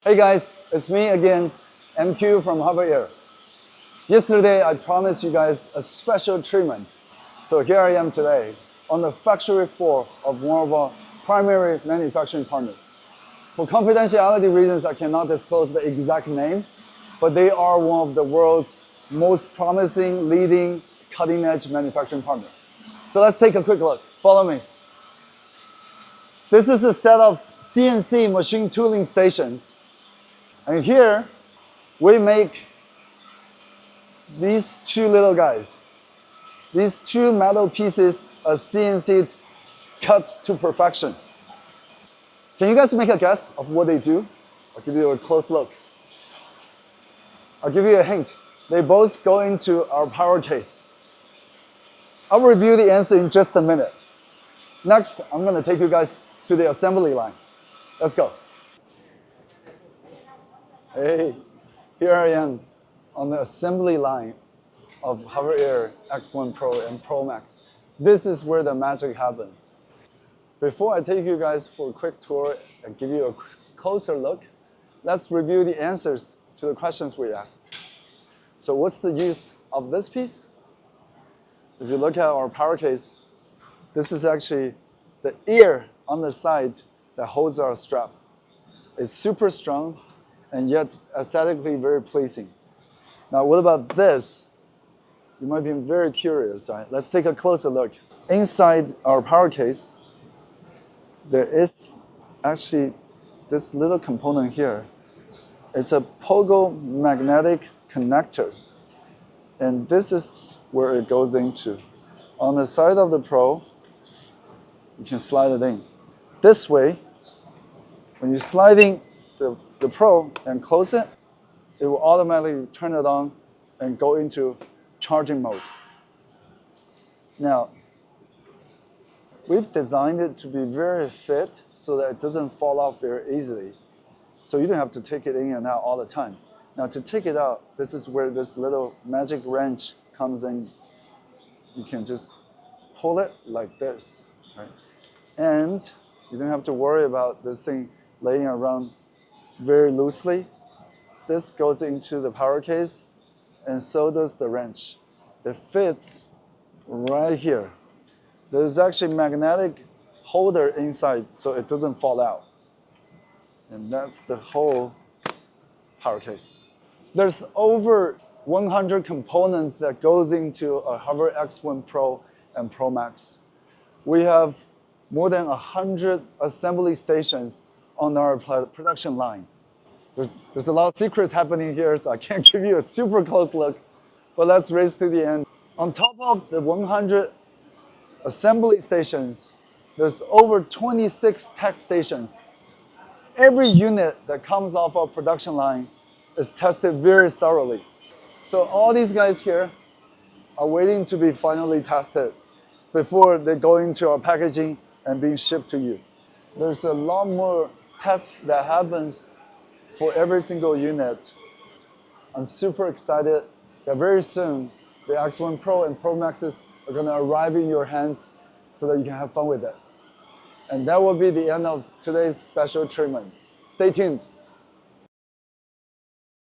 Hey guys, it's me again, MQ from Hover Air. Yesterday I promised you guys a special treatment. So here I am today on the factory floor of one of our primary manufacturing partners. For confidentiality reasons, I cannot disclose the exact name, but they are one of the world's most promising, leading, cutting-edge manufacturing partners. So let's take a quick look. Follow me. This is a set of CNC machine tooling stations. And here, we make these two little guys. These two metal pieces are CNC cut to perfection. Can you guys make a guess of what they do? I'll give you a close look. I'll give you a hint. They both go into our power case. I'll review the answer in just a minute. Next, I'm going to take you guys to the assembly line. Let's go. Hey, here I am on the assembly line of Hover Air X1 Pro and Pro Max. This is where the magic happens. Before I take you guys for a quick tour and give you a closer look, let's review the answers to the questions we asked. So what's the use of this piece? If you look at our power case, this is actually the ear on the side that holds our strap. It's super strong and yet aesthetically very pleasing. Now what about this? You might be very curious, right? Let's take a closer look. Inside our power case, there is actually this little component here. It's a pogo magnetic connector. And this is where it goes into. On the side of the Pro, you can slide it in. This way, when you slide in the Pro and close it, it will automatically turn it on and go into charging mode. Now, we've designed it to be very fit so that it doesn't fall off very easily. So you don't have to take it in and out all the time. Now to take it out, this is where this little magic wrench comes in. You can just pull it like this, right? And you don't have to worry about this thing laying around very loosely. This goes into the power case, and so does the wrench. It fits right here. There's actually a magnetic holder inside so it doesn't fall out. And that's the whole power case. There's over 100 components that goes into a Hover X1 Pro and Pro Max. We have more than 100 assembly stations on our production line. There's a lot of secrets happening here, so I can't give you a super close look, but let's race to the end. On top of the 100 assembly stations, there's over 26 test stations. Every unit that comes off our production line is tested very thoroughly. So all these guys here are waiting to be finally tested before they go into our packaging and being shipped to you. There's a lot more tests that happens for every single unit. I'm super excited that very soon the X1 Pro and Pro Maxes are going to arrive in your hands so that you can have fun with it. And that will be the end of today's special treatment. Stay tuned.